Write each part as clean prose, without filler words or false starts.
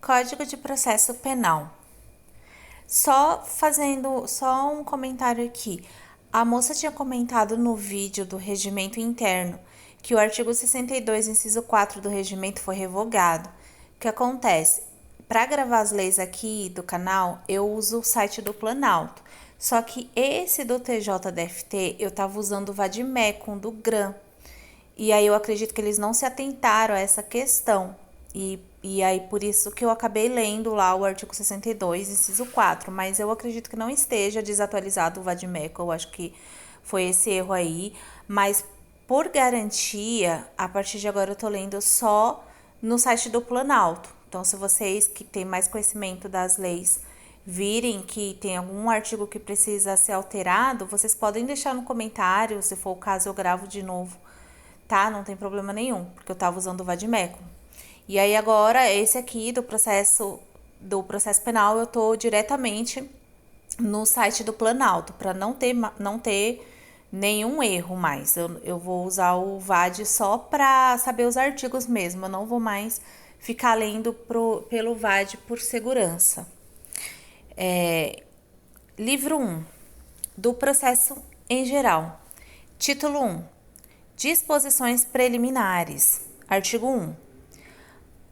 Código de Processo Penal. Só um comentário aqui. A moça tinha comentado no vídeo do regimento interno que o artigo 62, inciso 4 do regimento foi revogado. O que acontece? Para gravar as leis aqui do canal, eu uso o site do Planalto. Só que esse do TJDFT, eu estava usando o Vademecum do GRAM. E aí eu acredito que eles não se atentaram a essa questão. E aí por isso que eu acabei lendo lá o artigo 62, inciso 4. Mas eu acredito que não esteja desatualizado o Vademecum. Eu acho que foi esse erro aí. Mas por garantia, a partir de agora eu tô lendo só no site do Planalto. Então, se vocês que têm mais conhecimento das leis virem que tem algum artigo que precisa ser alterado, vocês podem deixar no comentário. Se for o caso, eu gravo de novo, tá? Não tem problema nenhum, porque eu tava usando o Vademecum. E aí agora, esse aqui do processo penal, eu tô diretamente no site do Planalto, para não ter nenhum erro mais. Eu vou usar o VAD só para saber os artigos mesmo, eu não vou mais ficar lendo pelo VAD por segurança. Livro 1, do processo em geral. Título 1, disposições preliminares. Artigo 1.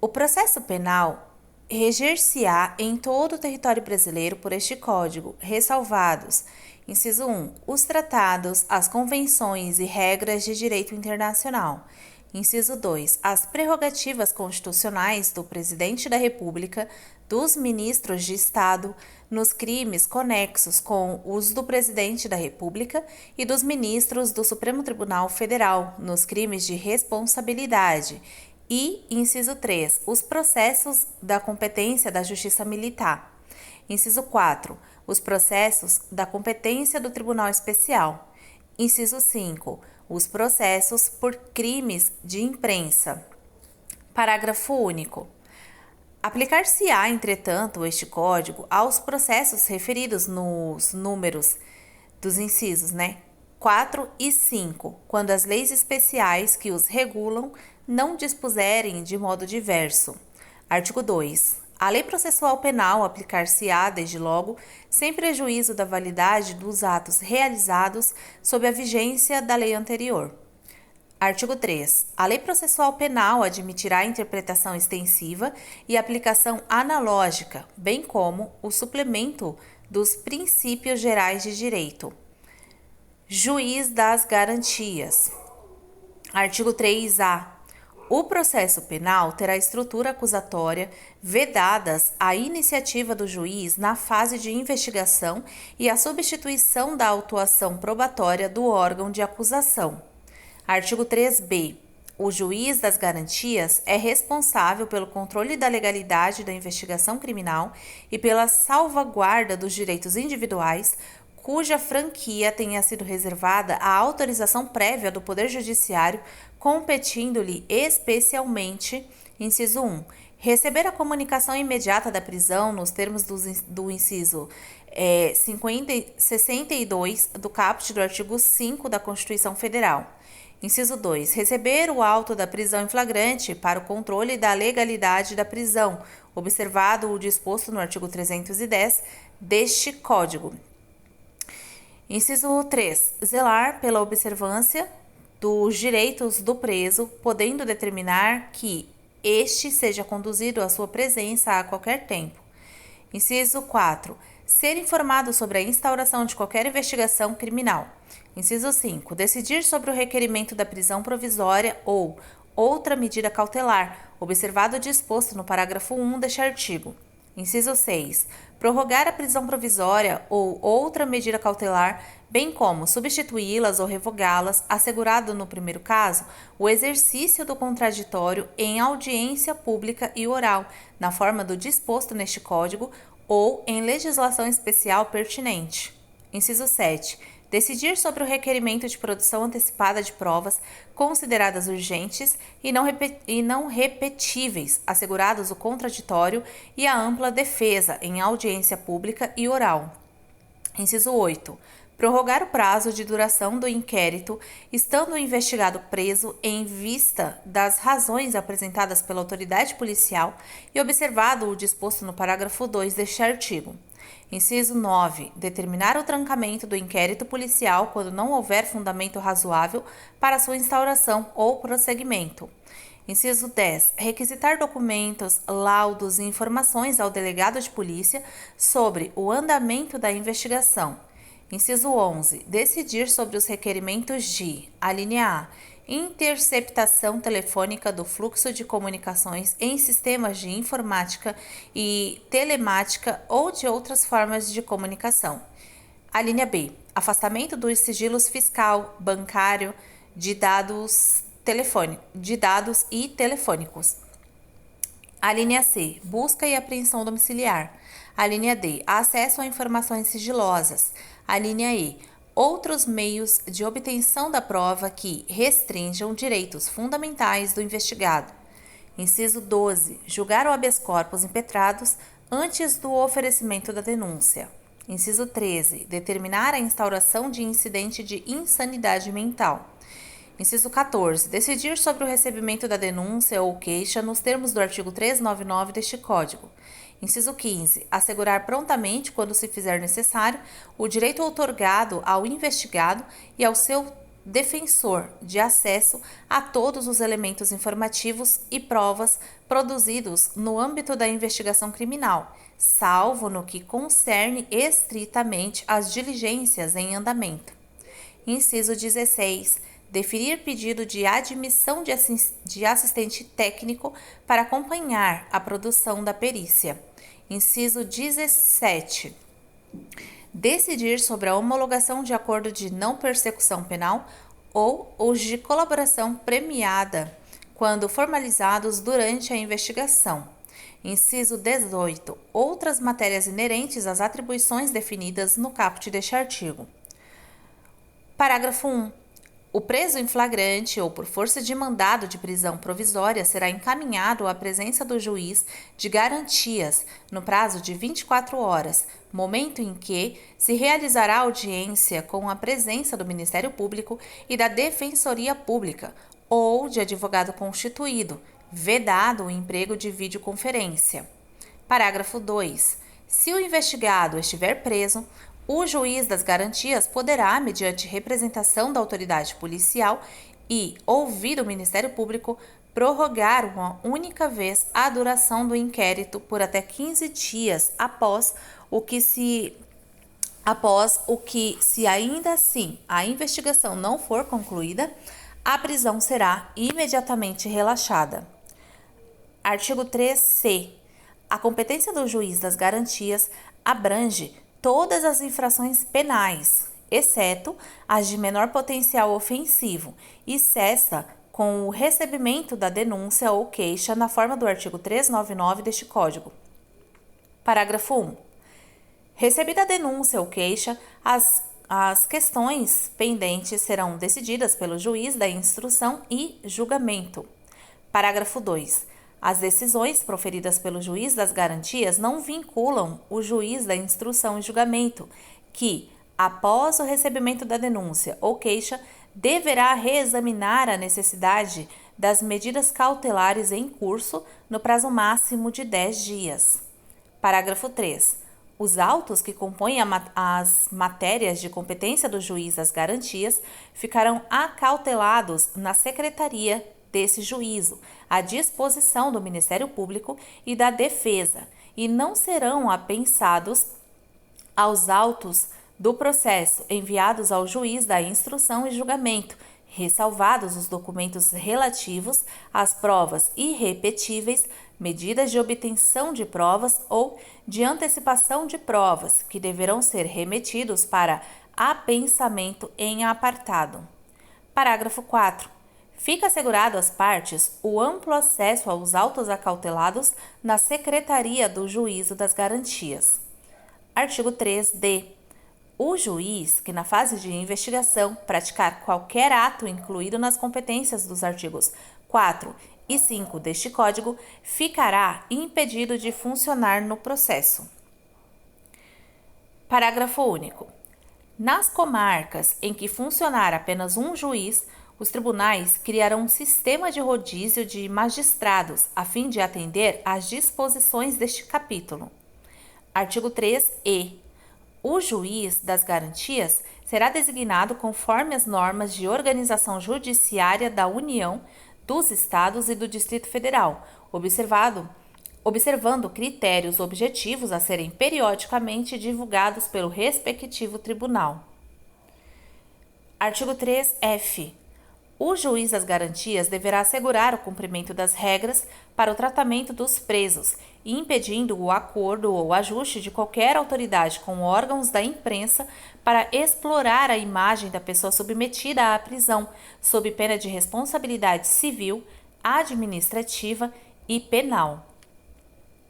O processo penal reger-se-á em todo o território brasileiro por este Código, ressalvados: inciso 1, os tratados, as convenções e regras de direito internacional. Inciso 2, as prerrogativas constitucionais do Presidente da República, dos ministros de Estado, nos crimes conexos com os do Presidente da República e dos ministros do Supremo Tribunal Federal, nos crimes de responsabilidade. E, inciso 3, os processos da competência da Justiça Militar. Inciso 4, os processos da competência do Tribunal Especial. Inciso 5, os processos por crimes de imprensa. Parágrafo único. Aplicar-se-á, entretanto, este Código aos processos referidos nos números dos incisos, 4 e 5, quando as leis especiais que os regulam não dispuserem de modo diverso. Artigo 2. A lei processual penal aplicar-se-á, desde logo, sem prejuízo da validade dos atos realizados sob a vigência da lei anterior. Artigo 3. A lei processual penal admitirá interpretação extensiva e aplicação analógica, bem como o suplemento dos princípios gerais de direito. Juiz das garantias. Artigo 3A. O processo penal terá estrutura acusatória vedadas a iniciativa do juiz na fase de investigação e a substituição da autuação probatória do órgão de acusação. Artigo 3b. O juiz das garantias é responsável pelo controle da legalidade da investigação criminal e pela salvaguarda dos direitos individuais cuja franquia tenha sido reservada à autorização prévia do Poder Judiciário, competindo-lhe especialmente, inciso 1, receber a comunicação imediata da prisão nos termos do inciso 62 do caput do artigo 5 da Constituição Federal. Inciso 2. Receber o auto da prisão em flagrante para o controle da legalidade da prisão, observado o disposto no artigo 310 deste Código. Inciso 3. Zelar pela observância dos direitos do preso, podendo determinar que este seja conduzido à sua presença a qualquer tempo. Inciso 4. Ser informado sobre a instauração de qualquer investigação criminal. Inciso 5. Decidir sobre o requerimento da prisão provisória ou outra medida cautelar, observado o disposto no parágrafo 1 deste artigo. Inciso 6. Prorrogar a prisão provisória ou outra medida cautelar, bem como substituí-las ou revogá-las, assegurado no primeiro caso o exercício do contraditório em audiência pública e oral, na forma do disposto neste Código ou em legislação especial pertinente. Inciso 7. Decidir sobre o requerimento de produção antecipada de provas consideradas urgentes e não repetíveis, assegurados o contraditório e a ampla defesa em audiência pública e oral. Inciso 8. prorrogar o prazo de duração do inquérito, estando o investigado preso em vista das razões apresentadas pela autoridade policial e observado o disposto no parágrafo 2 deste artigo. Inciso 9. Determinar o trancamento do inquérito policial quando não houver fundamento razoável para sua instauração ou prosseguimento. Inciso 10. Requisitar documentos, laudos e informações ao delegado de polícia sobre o andamento da investigação. Inciso 11. Decidir sobre os requerimentos de: alínea A. Interceptação telefônica do fluxo de comunicações em sistemas de informática e telemática ou de outras formas de comunicação. Alínea B. Afastamento dos sigilos fiscal, bancário, de dados e telefônicos. Alínea C. Busca e apreensão domiciliar. Alínea D. Acesso a informações sigilosas. Alínea E. Outros meios de obtenção da prova que restringam direitos fundamentais do investigado. Inciso 12. Julgar o habeas corpus impetrados antes do oferecimento da denúncia. Inciso 13. Determinar a instauração de incidente de insanidade mental. Inciso 14. Decidir sobre o recebimento da denúncia ou queixa nos termos do artigo 399 deste Código. Inciso 15. Assegurar prontamente, quando se fizer necessário, o direito outorgado ao investigado e ao seu defensor de acesso a todos os elementos informativos e provas produzidos no âmbito da investigação criminal, salvo no que concerne estritamente às diligências em andamento. Inciso 16. Deferir pedido de admissão de assistente técnico para acompanhar a produção da perícia. Inciso 17. Decidir sobre a homologação de acordo de não persecução penal ou os de colaboração premiada, quando formalizados durante a investigação. Inciso 18. Outras matérias inerentes às atribuições definidas no caput deste artigo. Parágrafo 1. O preso em flagrante ou por força de mandado de prisão provisória será encaminhado à presença do juiz de garantias no prazo de 24 horas, momento em que se realizará audiência com a presença do Ministério Público e da Defensoria Pública ou de advogado constituído, vedado o emprego de videoconferência. Parágrafo 2. Se o investigado estiver preso, o juiz das garantias poderá, mediante representação da autoridade policial e ouvido o Ministério Público, prorrogar uma única vez a duração do inquérito por até 15 dias após o que, se ainda assim a investigação não for concluída, a prisão será imediatamente relaxada. Artigo 3C. A competência do juiz das garantias abrange todas as infrações penais, exceto as de menor potencial ofensivo, e cessa com o recebimento da denúncia ou queixa na forma do artigo 399 deste Código. Parágrafo 1. Recebida a denúncia ou queixa, as questões pendentes serão decididas pelo juiz da instrução e julgamento. Parágrafo 2. As decisões proferidas pelo juiz das garantias não vinculam o juiz da instrução e julgamento, que, após o recebimento da denúncia ou queixa, deverá reexaminar a necessidade das medidas cautelares em curso no prazo máximo de 10 dias. Parágrafo 3. Os autos que compõem as matérias de competência do juiz das garantias ficarão acautelados na secretaria desse juízo, à disposição do Ministério Público e da Defesa, e não serão apensados aos autos do processo enviados ao juiz da instrução e julgamento, ressalvados os documentos relativos às provas irrepetíveis, medidas de obtenção de provas ou de antecipação de provas, que deverão ser remetidos para apensamento em apartado. Parágrafo 4. Fica assegurado às partes o amplo acesso aos autos acautelados na Secretaria do Juízo das Garantias. Artigo 3D. O juiz que, na fase de investigação, praticar qualquer ato incluído nas competências dos artigos 4 e 5 deste Código, ficará impedido de funcionar no processo. Parágrafo único. Nas comarcas em que funcionar apenas um juiz, os tribunais criarão um sistema de rodízio de magistrados a fim de atender às disposições deste capítulo. Artigo 3e. O juiz das garantias será designado conforme as normas de organização judiciária da União, dos Estados e do Distrito Federal, observando critérios objetivos a serem periodicamente divulgados pelo respectivo tribunal. Artigo 3F. O juiz das garantias deverá assegurar o cumprimento das regras para o tratamento dos presos, impedindo o acordo ou ajuste de qualquer autoridade com órgãos da imprensa para explorar a imagem da pessoa submetida à prisão, sob pena de responsabilidade civil, administrativa e penal.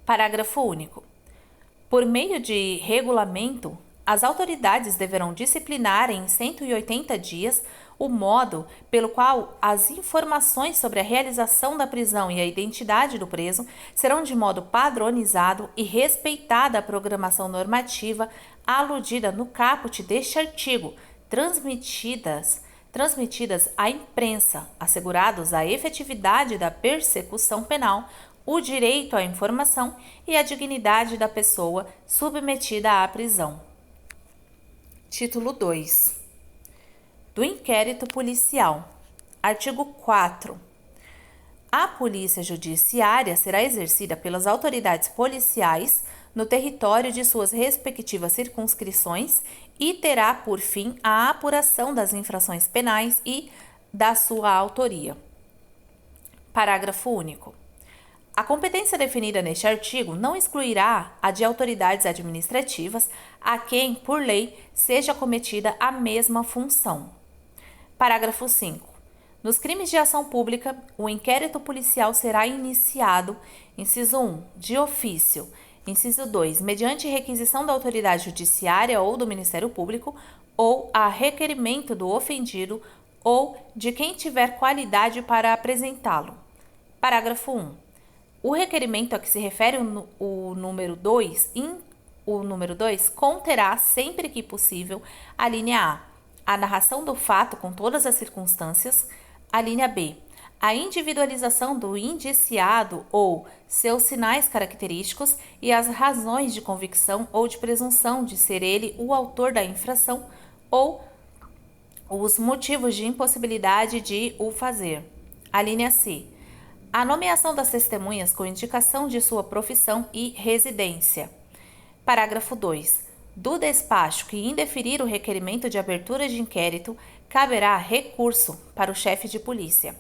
Parágrafo único. Por meio de regulamento, as autoridades deverão disciplinar em 180 dias o modo pelo qual as informações sobre a realização da prisão e a identidade do preso serão de modo padronizado e respeitada a programação normativa aludida no caput deste artigo, transmitidas à imprensa, assegurados a efetividade da persecução penal, o direito à informação e a dignidade da pessoa submetida à prisão. Título 2. Do inquérito policial. Artigo 4. A polícia judiciária será exercida pelas autoridades policiais no território de suas respectivas circunscrições e terá por fim a apuração das infrações penais e da sua autoria. Parágrafo único. A competência definida neste artigo não excluirá a de autoridades administrativas a quem, por lei, seja cometida a mesma função. Parágrafo 5. Nos crimes de ação pública, o inquérito policial será iniciado, inciso 1, de ofício, inciso 2, mediante requisição da autoridade judiciária ou do Ministério Público, ou a requerimento do ofendido ou de quem tiver qualidade para apresentá-lo. Parágrafo 1. O requerimento a que se refere o número 2 conterá, sempre que possível, a linha A narração do fato com todas as circunstâncias, a linha B, a individualização do indiciado ou seus sinais característicos e as razões de convicção ou de presunção de ser ele o autor da infração ou os motivos de impossibilidade de o fazer. A linha C, a nomeação das testemunhas com indicação de sua profissão e residência. Parágrafo 2. Do despacho que indeferir o requerimento de abertura de inquérito, caberá recurso para o chefe de polícia.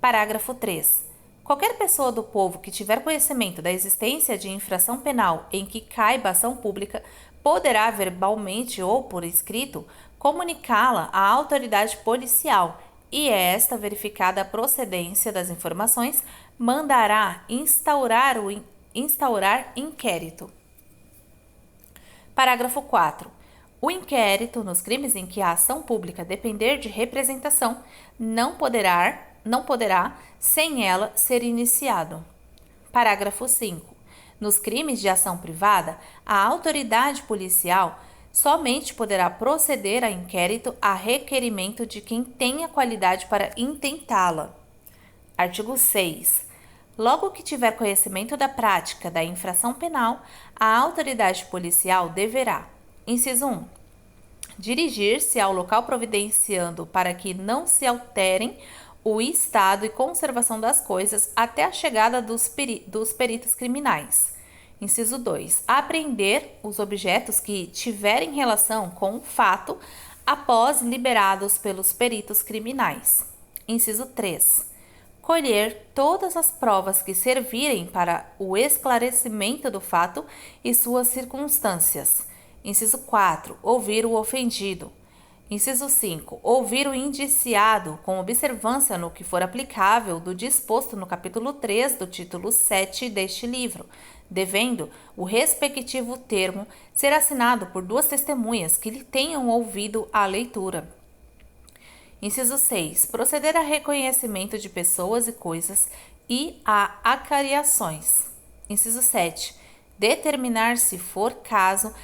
Parágrafo 3. Qualquer pessoa do povo que tiver conhecimento da existência de infração penal em que caiba ação pública poderá verbalmente ou por escrito comunicá-la à autoridade policial e esta, verificada a procedência das informações, mandará instaurar inquérito. Parágrafo 4. O inquérito, nos crimes em que a ação pública depender de representação, não poderá, sem ela, ser iniciado. Parágrafo 5. Nos crimes de ação privada, a autoridade policial somente poderá proceder a inquérito a requerimento de quem tenha qualidade para intentá-la. Artigo 6. Logo que tiver conhecimento da prática da infração penal, a autoridade policial deverá: inciso 1. Dirigir-se ao local providenciando para que não se alterem o estado e conservação das coisas até a chegada dos peritos criminais. Inciso 2. Apreender os objetos que tiverem relação com o fato após liberados pelos peritos criminais. Inciso 3. Colher todas as provas que servirem para o esclarecimento do fato e suas circunstâncias. Inciso 4. Ouvir o ofendido. Inciso 5. Ouvir o indiciado com observância no que for aplicável do disposto no capítulo 3 do título 7 deste livro, devendo o respectivo termo ser assinado por duas testemunhas que lhe tenham ouvido a leitura. Inciso 6. Proceder a reconhecimento de pessoas e coisas e a acariações. Inciso 7. Determinar, se for caso,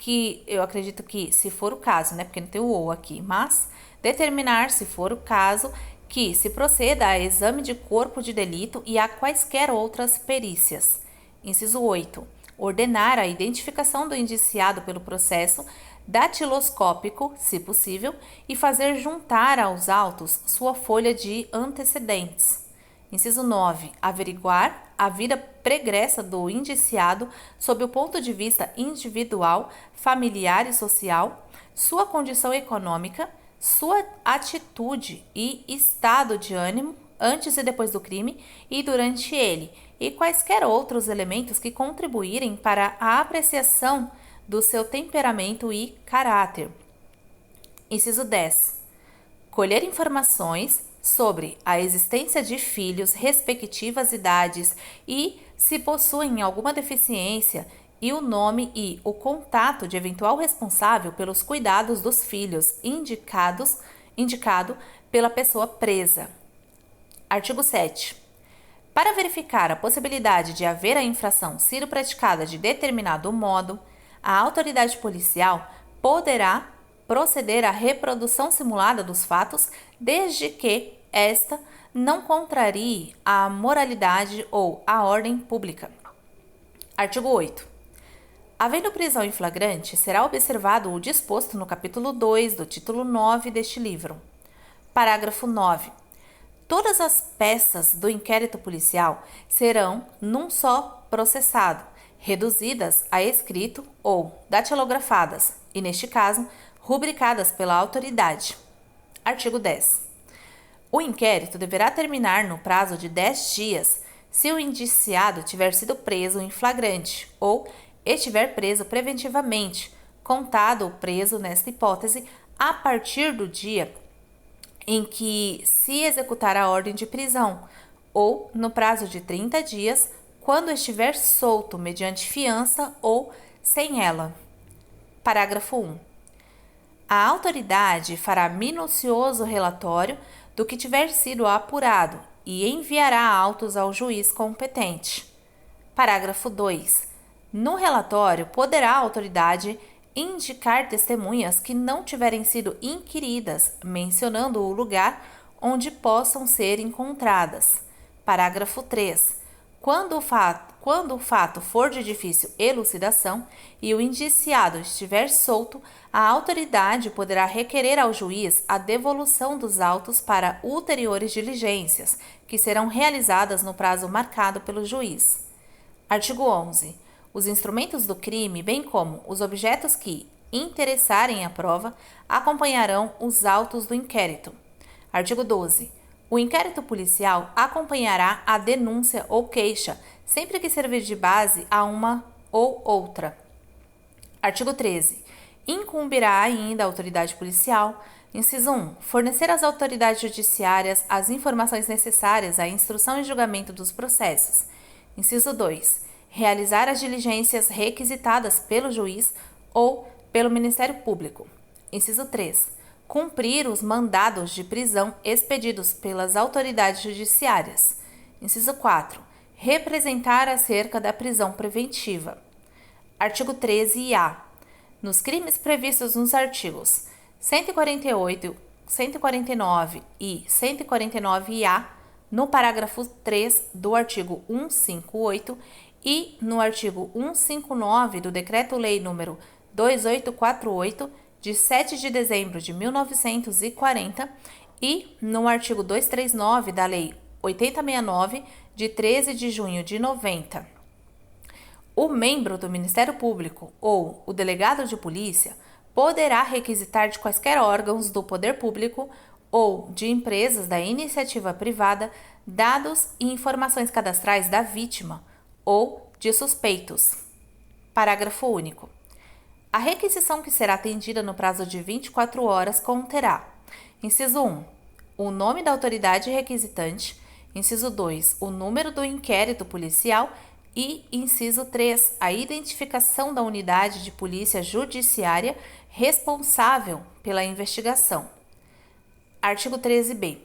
que eu acredito que, se for o caso, né, porque não tem o ou aqui, mas determinar, se for o caso, que se proceda a exame de corpo de delito e a quaisquer outras perícias. Inciso 8. Ordenar a identificação do indiciado pelo processo datiloscópico, se possível, e fazer juntar aos autos sua folha de antecedentes. Inciso 9. Averiguar a vida pregressa do indiciado sob o ponto de vista individual, familiar e social, sua condição econômica, sua atitude e estado de ânimo antes e depois do crime e durante ele, e quaisquer outros elementos que contribuírem para a apreciação do seu temperamento e caráter. Inciso 10. Colher informações sobre a existência de filhos, respectivas idades e se possuem alguma deficiência e o nome e o contato de eventual responsável pelos cuidados dos filhos indicado pela pessoa presa. Artigo 7. Para verificar a possibilidade de haver a infração sido praticada de determinado modo, a autoridade policial poderá proceder à reprodução simulada dos fatos, desde que esta não contrarie a moralidade ou a ordem pública. Artigo 8. Havendo prisão em flagrante, será observado o disposto no capítulo 2 do título 9 deste livro. Parágrafo 9. Todas as peças do inquérito policial serão num só processado, reduzidas a escrito ou datilografadas, e neste caso, rubricadas pela autoridade. Artigo 10. O inquérito deverá terminar no prazo de 10 dias se o indiciado tiver sido preso em flagrante ou estiver preso preventivamente, contado o preso nesta hipótese a partir do dia em que se executar a ordem de prisão, ou no prazo de 30 dias, quando estiver solto mediante fiança ou sem ela. Parágrafo 1. A autoridade fará minucioso relatório do que tiver sido apurado e enviará autos ao juiz competente. Parágrafo 2. No relatório, poderá a autoridade indicar testemunhas que não tiverem sido inquiridas, mencionando o lugar onde possam ser encontradas. Parágrafo 3. Quando o fato for de difícil elucidação e o indiciado estiver solto, a autoridade poderá requerer ao juiz a devolução dos autos para ulteriores diligências, que serão realizadas no prazo marcado pelo juiz. Artigo 11. Os instrumentos do crime, bem como os objetos que interessarem a prova, acompanharão os autos do inquérito. Artigo 12. O inquérito policial acompanhará a denúncia ou queixa, sempre que servir de base a uma ou outra. Artigo 13. Incumbirá ainda a autoridade policial, inciso 1, fornecer às autoridades judiciárias as informações necessárias à instrução e julgamento dos processos. Inciso 2. Realizar as diligências requisitadas pelo juiz ou pelo Ministério Público. Inciso 3. Cumprir os mandados de prisão expedidos pelas autoridades judiciárias. Inciso 4. Representar acerca da prisão preventiva. Artigo 13-A. Nos crimes previstos nos artigos 148, 149 e 149-A, no parágrafo 3 do artigo 158 e no artigo 159 do Decreto-Lei nº 2848, de 7 de dezembro de 1940, e no artigo 239 da Lei 8069, de 13 de junho de 90. O membro do Ministério Público ou o delegado de polícia poderá requisitar de quaisquer órgãos do poder público ou de empresas da iniciativa privada dados e informações cadastrais da vítima ou de suspeitos. Parágrafo único. A requisição que será atendida no prazo de 24 horas conterá: inciso 1, o nome da autoridade requisitante; inciso 2, o número do inquérito policial; e inciso 3, a identificação da unidade de polícia judiciária responsável pela investigação. Artigo 13b.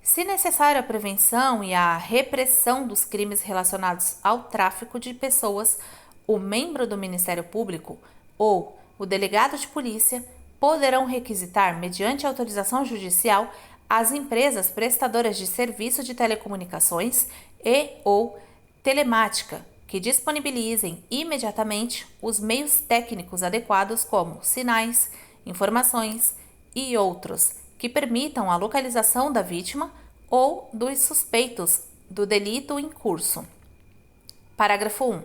Se necessário a prevenção e a repressão dos crimes relacionados ao tráfico de pessoas, o membro do Ministério Público ou o delegado de polícia poderão requisitar, mediante autorização judicial, as empresas prestadoras de serviço de telecomunicações e ou telemática que disponibilizem imediatamente os meios técnicos adequados como sinais, informações e outros que permitam a localização da vítima ou dos suspeitos do delito em curso. Parágrafo 1.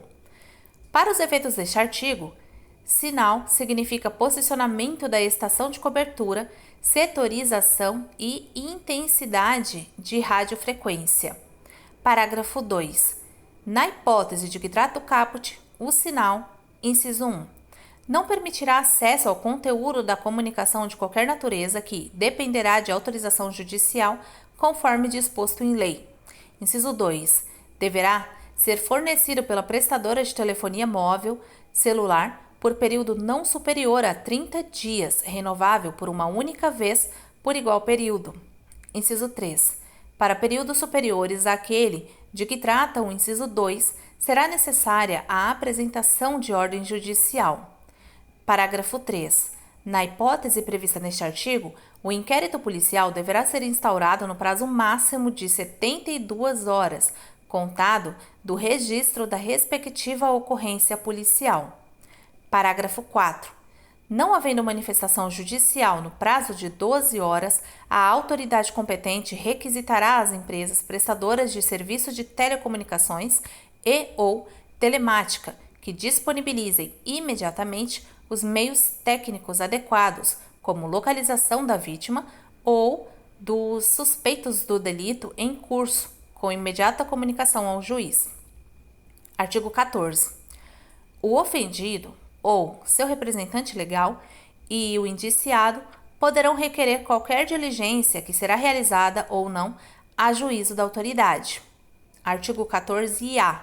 Para os efeitos deste artigo, sinal significa posicionamento da estação de cobertura, setorização e intensidade de radiofrequência. Parágrafo 2. Na hipótese de que trata o caput, o sinal, inciso 1, não permitirá acesso ao conteúdo da comunicação de qualquer natureza que dependerá de autorização judicial conforme disposto em lei. Inciso 2. Deverá ser fornecido pela prestadora de telefonia móvel, celular, por período não superior a 30 dias, renovável por uma única vez por igual período. Inciso 3. Para períodos superiores àquele de que trata o inciso 2, será necessária a apresentação de ordem judicial. Parágrafo 3. Na hipótese prevista neste artigo, o inquérito policial deverá ser instaurado no prazo máximo de 72 horas, contado do registro da respectiva ocorrência policial. Parágrafo 4. Não havendo manifestação judicial no prazo de 12 horas, a autoridade competente requisitará às empresas prestadoras de serviço de telecomunicações e ou telemática que disponibilizem imediatamente os meios técnicos adequados, como localização da vítima ou dos suspeitos do delito em curso, com imediata comunicação ao juiz. Artigo 14. O ofendido ou seu representante legal e o indiciado poderão requerer qualquer diligência que será realizada ou não a juízo da autoridade. Artigo 14-A.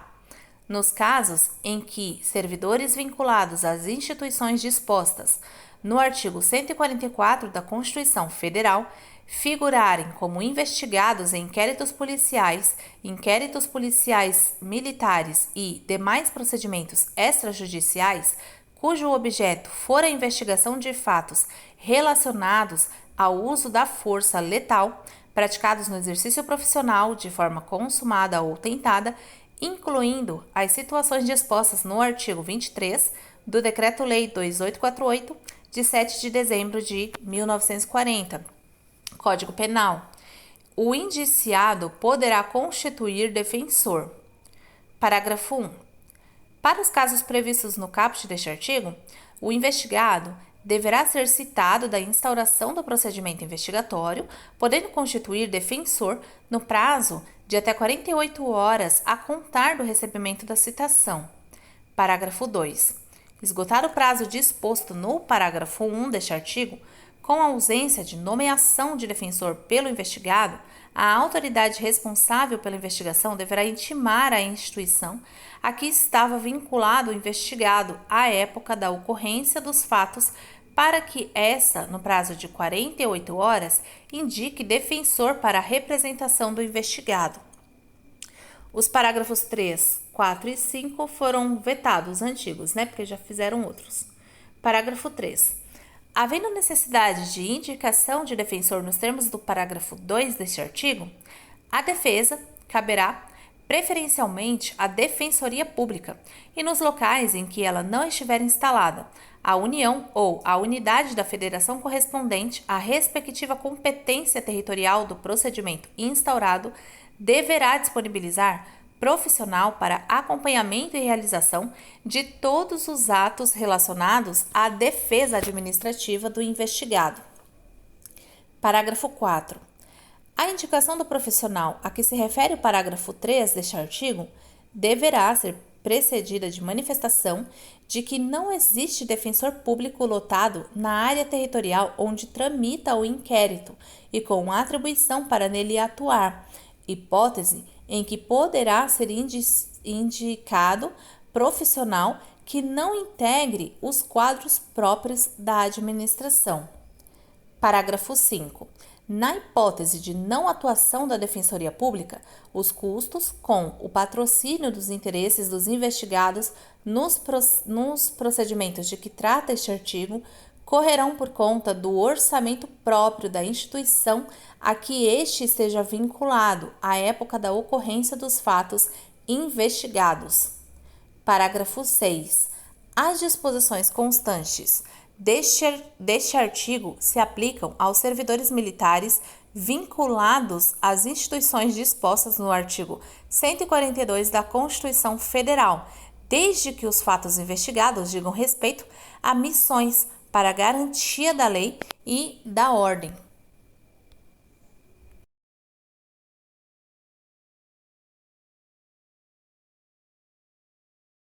Nos casos em que servidores vinculados às instituições dispostas no artigo 144 da Constituição Federal figurarem como investigados em inquéritos policiais militares e demais procedimentos extrajudiciais, cujo objeto for a investigação de fatos relacionados ao uso da força letal, praticados no exercício profissional de forma consumada ou tentada, incluindo as situações dispostas no artigo 23 do Decreto-Lei 2848, de 7 de dezembro de 1940, Código Penal. O indiciado poderá constituir defensor. Parágrafo 1. Para os casos previstos no caput deste artigo, o investigado deverá ser citado da instauração do procedimento investigatório, podendo constituir defensor no prazo de até 48 horas a contar do recebimento da citação. Parágrafo 2. Esgotar o prazo disposto no parágrafo 1 deste artigo, com a ausência de nomeação de defensor pelo investigado, a autoridade responsável pela investigação deverá intimar a instituição a que estava vinculado o investigado à época da ocorrência dos fatos para que essa, no prazo de 48 horas, indique defensor para a representação do investigado. Os parágrafos 3, 4 e 5 foram vetados, antigos, porque já fizeram outros. Parágrafo 3. Havendo necessidade de indicação de defensor nos termos do parágrafo 2 deste artigo, a defesa caberá preferencialmente à Defensoria Pública e nos locais em que ela não estiver instalada, a União ou a unidade da federação correspondente à respectiva competência territorial do procedimento instaurado deverá disponibilizar profissional para acompanhamento e realização de todos os atos relacionados à defesa administrativa do investigado. Parágrafo 4. A indicação do profissional a que se refere o parágrafo 3 deste artigo deverá ser precedida de manifestação de que não existe defensor público lotado na área territorial onde tramita o inquérito e com atribuição para nele atuar, hipótese em que poderá ser indicado profissional que não integre os quadros próprios da administração. Parágrafo 5. Na hipótese de não atuação da Defensoria Pública, os custos com o patrocínio dos interesses dos investigados nos procedimentos de que trata este artigo correrão por conta do orçamento próprio da instituição a que este esteja vinculado à época da ocorrência dos fatos investigados. Parágrafo 6. As disposições constantes deste artigo se aplicam aos servidores militares vinculados às instituições dispostas no artigo 142 da Constituição Federal, desde que os fatos investigados digam respeito a missões para a garantia da lei e da ordem.